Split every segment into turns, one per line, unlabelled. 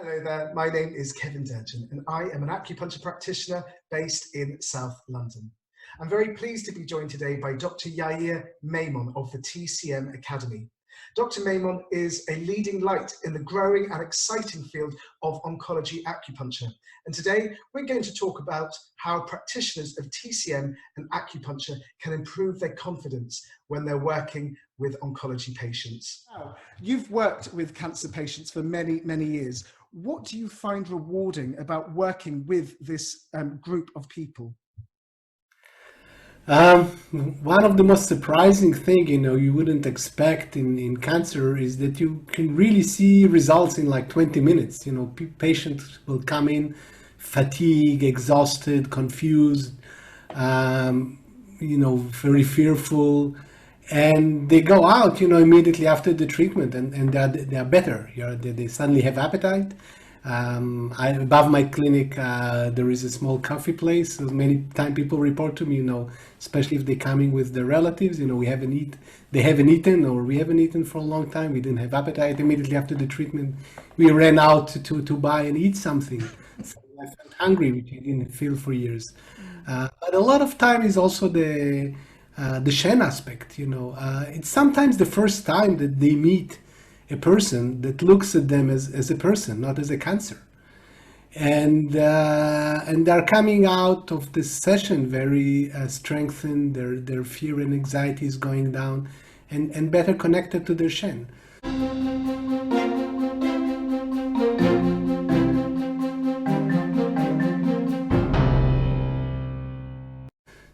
Hello there, my name is Kevin Durgeon and I am an acupuncture practitioner based in South London. I'm very pleased to be joined today by Dr. Yair Maimon of the TCM Academy. Dr. Maimon is a leading light in the growing and exciting field of oncology acupuncture. And today we're going to talk about how practitioners of TCM and acupuncture can improve their confidence when they're working with oncology patients. You've worked with cancer patients for many, many years. What do you find rewarding about working with this group of people?
One of the most surprising thing, you wouldn't expect in cancer is that you can really see results in like 20 minutes. Patients will come in fatigued, exhausted, confused, very fearful, and they go out, immediately after the treatment and they are better. They suddenly have appetite. Above my clinic, there is a small coffee place. So many times people report to me, especially if they're coming with their relatives, they haven't eaten or we haven't eaten for a long time. We didn't have appetite. Immediately after the treatment, we ran out to buy and eat something. So I felt hungry, which I didn't feel for years. But a lot of time is also the Shen aspect, it's sometimes the first time that they meet a person that looks at them as a person, not as a cancer. And they're coming out of this session very strengthened, their fear and anxiety is going down and better connected to their Shen.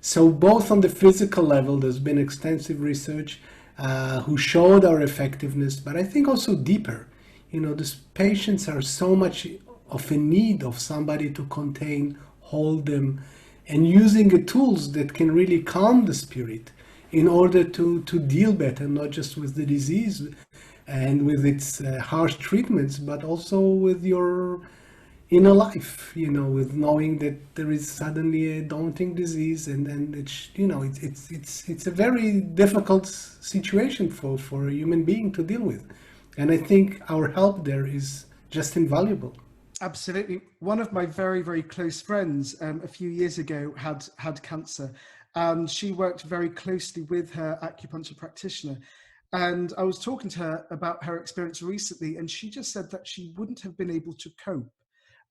So both on the physical level, there's been extensive research who showed our effectiveness, but I think also deeper. These patients are so much of a need of somebody to contain, hold them, and using the tools that can really calm the spirit in order to deal better, not just with the disease and with its harsh treatments, but also with your inner life, with knowing that there is suddenly a daunting disease and it's a very difficult situation for a human being to deal with. And I think our help there is just invaluable.
Absolutely. One of my very, very close friends a few years ago had cancer, and she worked very closely with her acupuncture practitioner. And I was talking to her about her experience recently, and she just said that she wouldn't have been able to cope.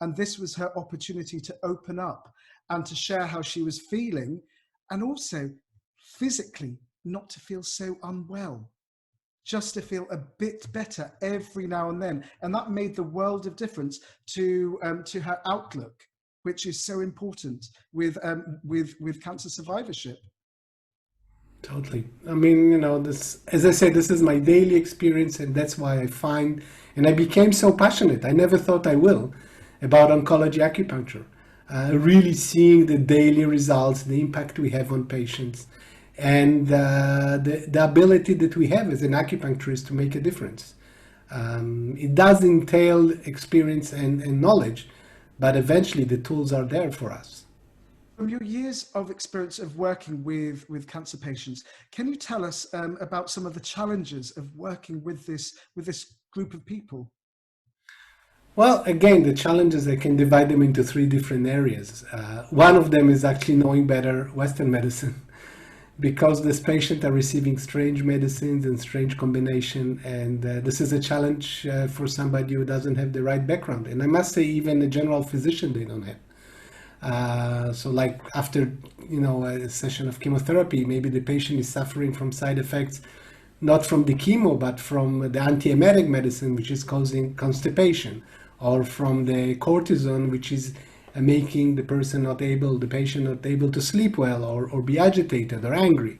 And this was her opportunity to open up and to share how she was feeling, and also physically not to feel so unwell, just to feel a bit better every now and then. And that made the world of difference to her outlook, which is so important with cancer survivorship.
Totally. I mean, this, as I said, this is my daily experience, and that's why I became so passionate. I never thought I will. About oncology acupuncture, really seeing the daily results, the impact we have on patients, and the ability that we have as an acupuncturist to make a difference. It does entail experience and knowledge, but eventually the tools are there for us.
From your years of experience of working with cancer patients, can you tell us about some of the challenges of working with this group of people?
Well, again, the challenges, I can divide them into three different areas. One of them is actually knowing better Western medicine, because these patients are receiving strange medicines and strange combination, and this is a challenge for somebody who doesn't have the right background. And I must say, even a general physician, they don't have. So like after, a session of chemotherapy, maybe the patient is suffering from side effects, not from the chemo, but from the antiemetic medicine, which is causing constipation, or from the cortisone, which is making the patient not able to sleep well, or be agitated or angry.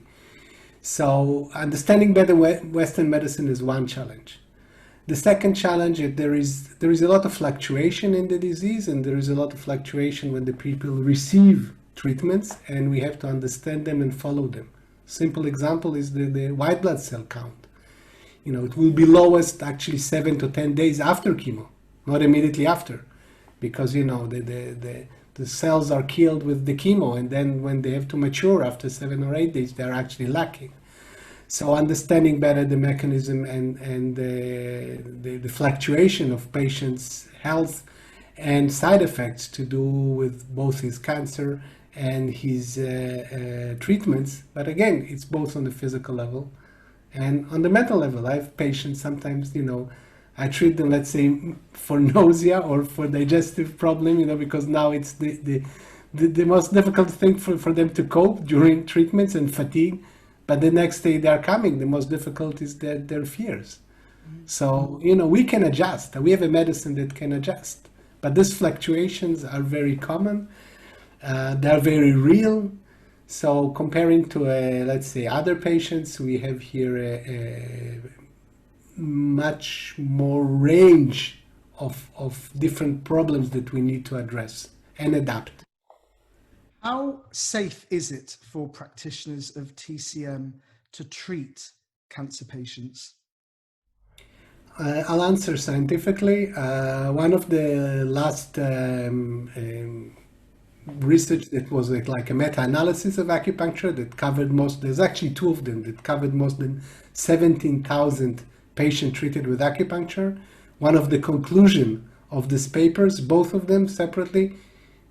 So understanding better Western medicine is one challenge. The second challenge is there is a lot of fluctuation in the disease, and there is a lot of fluctuation when the people receive treatments, and we have to understand them and follow them. Simple example is the white blood cell count. It will be lowest actually 7 to 10 days after chemo, not immediately after, because the cells are killed with the chemo, and then when they have to mature after 7 or 8 days, they're actually lacking. So understanding better the mechanism and the fluctuation of patients' health and side effects to do with both his cancer and his treatments. But again, it's both on the physical level and on the mental level. I have patients sometimes, I treat them, let's say, for nausea or for digestive problem, because now it's the most difficult thing for them to cope during treatments and fatigue. But the next day they're coming, the most difficult is their fears. So, we can adjust. We have a medicine that can adjust. But these fluctuations are very common. They're very real. So comparing to, let's say, other patients, we have here a much more range of different problems that we need to address and adapt.
How safe is it for practitioners of TCM to treat cancer patients?
I'll answer scientifically. One of the last research that was like a meta-analysis of acupuncture that covered there's actually two of them that covered more than 17,000 patients treated with acupuncture. One of the conclusion of these papers, both of them separately,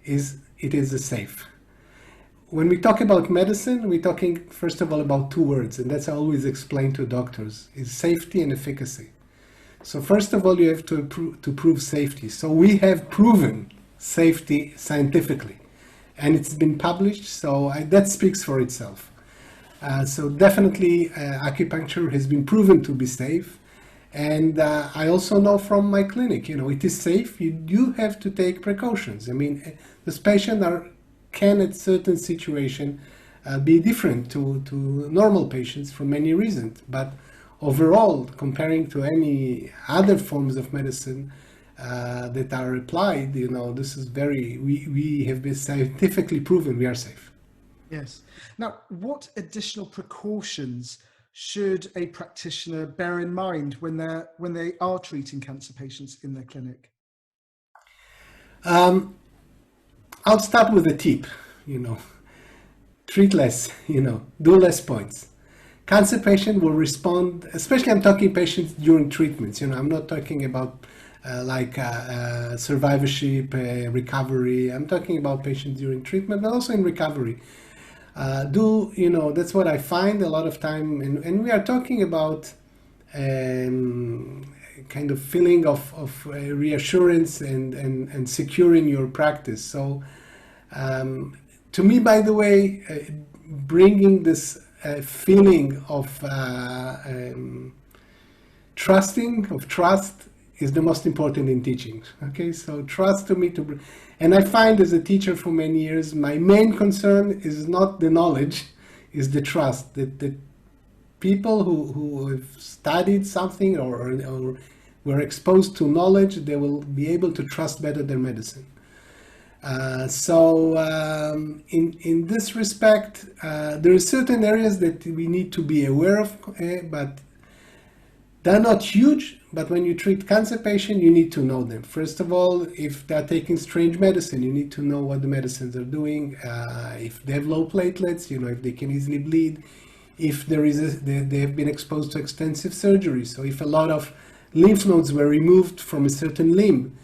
is it is safe. When we talk about medicine, we're talking first of all about two words, and that's I always explain to doctors, is safety and efficacy. So first of all, you have to prove safety. So we have proven safety scientifically, and it's been published, so that speaks for itself. So definitely acupuncture has been proven to be safe. And I also know from my clinic, it is safe. You do have to take precautions. I mean, this patient can at certain situation be different to normal patients for many reasons. But overall, comparing to any other forms of medicine that are applied, this is we have been scientifically proven we are safe.
Yes. Now, what additional precautions should a practitioner bear in mind when they are treating cancer patients in their clinic?
I'll start with a tip, treat less, do less points. Cancer patient will respond, especially I'm talking patients during treatments, I'm not talking about survivorship, recovery. I'm talking about patients during treatment, but also in recovery. That's what I find a lot of time, and we are talking about kind of feeling of reassurance and securing your practice. So to me, by the way, bringing this feeling of trust is the most important in teaching. Okay, so trust to me and I find as a teacher for many years, my main concern is not the knowledge, is the trust that people who have studied something or were exposed to knowledge, they will be able to trust better their medicine. So in this respect, there are certain areas that we need to be aware of, but they're not huge. But when you treat cancer patients, you need to know them. First of all, if they're taking strange medicine, you need to know what the medicines are doing. If they have low platelets, if they can easily bleed. If they have been exposed to extensive surgery. So if a lot of lymph nodes were removed from a certain limb,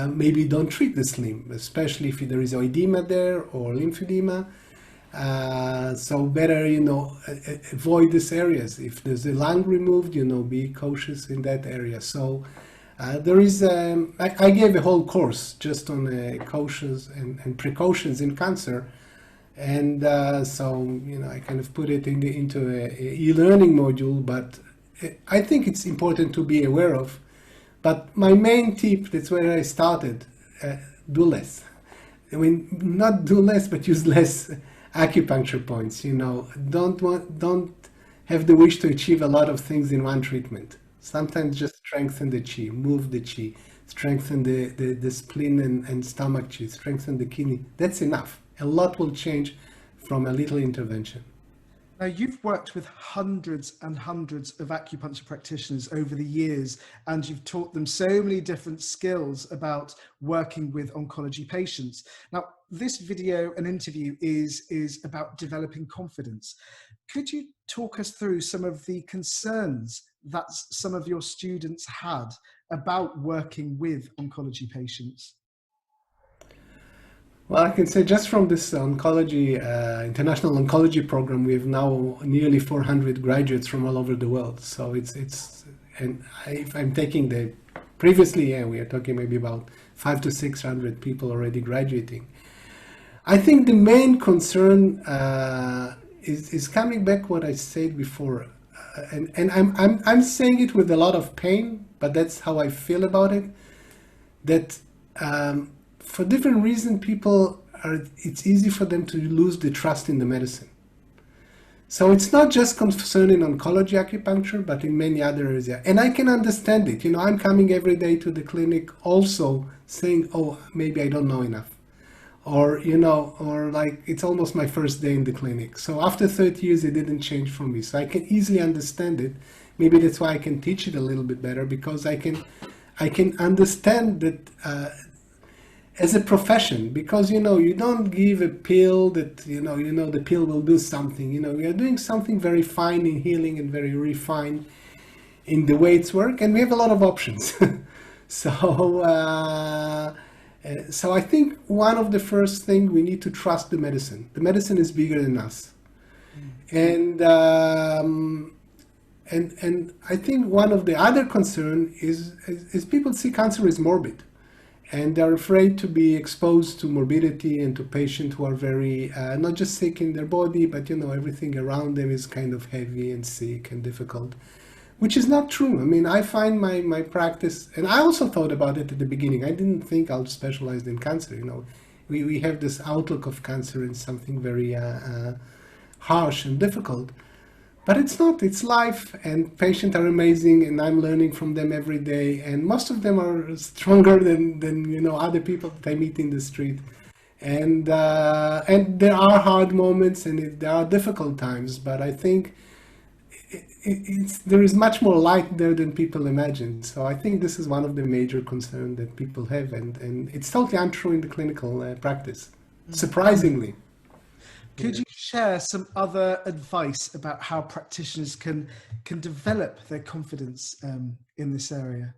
maybe don't treat this limb, especially if there is edema there or lymphedema. So better, avoid these areas. If there's a lung removed, be cautious in that area. So there is, I gave a whole course just on cautions and precautions in cancer. And so, I kind of put it into a e-learning module, but I think it's important to be aware of. But my main tip, that's where I started, do less. I mean, not do less, but use less acupuncture points. Don't have the wish to achieve a lot of things in one treatment. Sometimes just strengthen the chi, move the chi, strengthen the spleen and stomach chi, strengthen the kidney. That's enough. A lot will change from a little intervention.
Now, you've worked with hundreds and hundreds of acupuncture practitioners over the years, and you've taught them so many different skills about working with oncology patients. Now, this video and interview is about developing confidence. Could you talk us through some of the concerns that some of your students had about working with oncology patients?
Well, I can say just from this oncology, international oncology program, we have now nearly 400 graduates from all over the world. So if I'm taking previously, we are talking maybe about 500 to 600 people already graduating. I think the main concern is coming back what I said before, and I'm saying it with a lot of pain, but that's how I feel about it. That for different reasons, it's easy for them to lose the trust in the medicine. So it's not just concerning oncology acupuncture, but in many other areas. And I can understand it. I'm coming every day to the clinic also saying, oh, maybe I don't know enough. Or like it's almost my first day in the clinic. So after 30 years, it didn't change for me. So I can easily understand it. Maybe that's why I can teach it a little bit better, because I can understand that as a profession, because you don't give a pill that the pill will do something. We are doing something very fine in healing and very refined in the way it's work, and we have a lot of options. So I think one of the first things, we need to trust the medicine. The medicine is bigger than us, and I think one of the other concern is people see cancer as morbid. And they're afraid to be exposed to morbidity and to patients who are very, not just sick in their body, but everything around them is kind of heavy and sick and difficult, which is not true. I mean, I find my practice, and I also thought about it at the beginning. I didn't think I'll specialize in cancer. We have this outlook of cancer as something very harsh and difficult. But it's not, it's life, and patients are amazing, and I'm learning from them every day, and most of them are stronger than other people that I meet in the street. And there are hard moments, and there are difficult times, but I think there is much more light there than people imagine. So I think this is one of the major concerns that people have, and it's totally untrue in the clinical practice, surprisingly.
Could you share some other advice about how practitioners can develop their confidence in this area?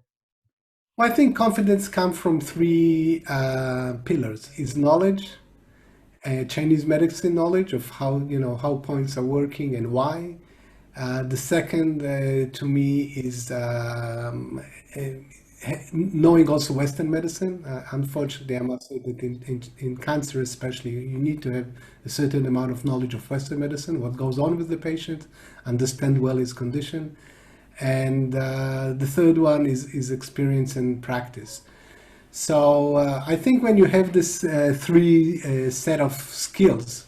Well, I think confidence comes from three pillars: is knowledge, Chinese medicine knowledge of how points are working and why. The second, to me, is knowing also Western medicine. Unfortunately, I must say that in cancer especially, you need to have a certain amount of knowledge of Western medicine, what goes on with the patient, understand well his condition. And the third one is experience and practice. So I think when you have this three set of skills,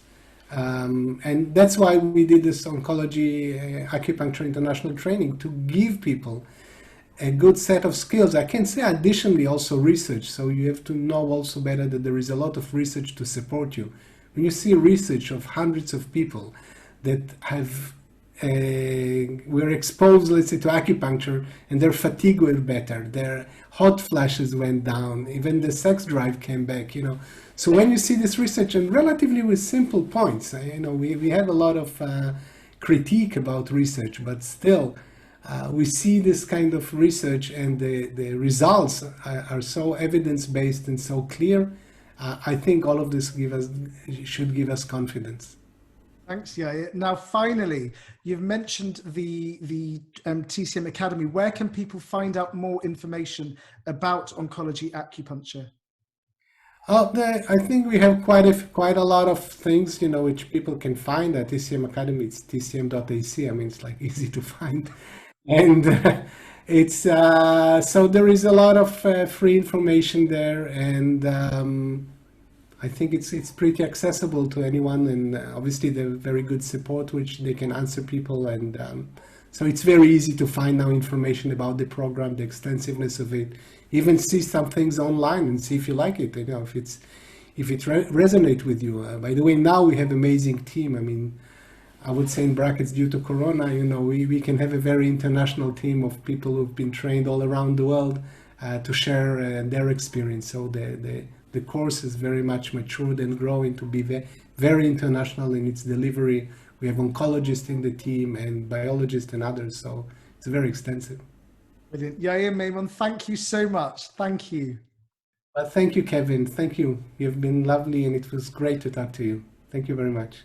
and that's why we did this Oncology Acupuncture International training, to give people a good set of skills. I can say additionally also research. So you have to know also better that there is a lot of research to support you. When you see research of hundreds of people that were exposed, let's say, to acupuncture, and their fatigue went better, their hot flashes went down, even the sex drive came back, So when you see this research, and relatively with simple points, we have a lot of critique about research, but still, we see this kind of research, and the results are so evidence-based and so clear. I think all of this should give us confidence.
Thanks, Yair. Now, finally, you've mentioned the TCM Academy. Where can people find out more information about oncology acupuncture?
I think we have quite a lot of things, which people can find at TCM Academy. It's tcm.ac. I mean, it's like easy to find. And it's so there is a lot of free information there, and I think it's pretty accessible to anyone, and obviously they have very good support which they can answer people, and so it's very easy to find now information about the program, the extensiveness of it, even see some things online and see if you like it, if it resonates with you. By the way, now we have amazing team. I mean, I would say in brackets due to Corona, we can have a very international team of people who've been trained all around the world to share their experience. So the course is very much matured and growing to be very international in its delivery. We have oncologists in the team and biologists and others, so it's very extensive.
Brilliant. Yair Maimon, thank you so much. Thank you.
Well, thank you, Kevin. Thank you. You've been lovely and it was great to talk to you. Thank you very much.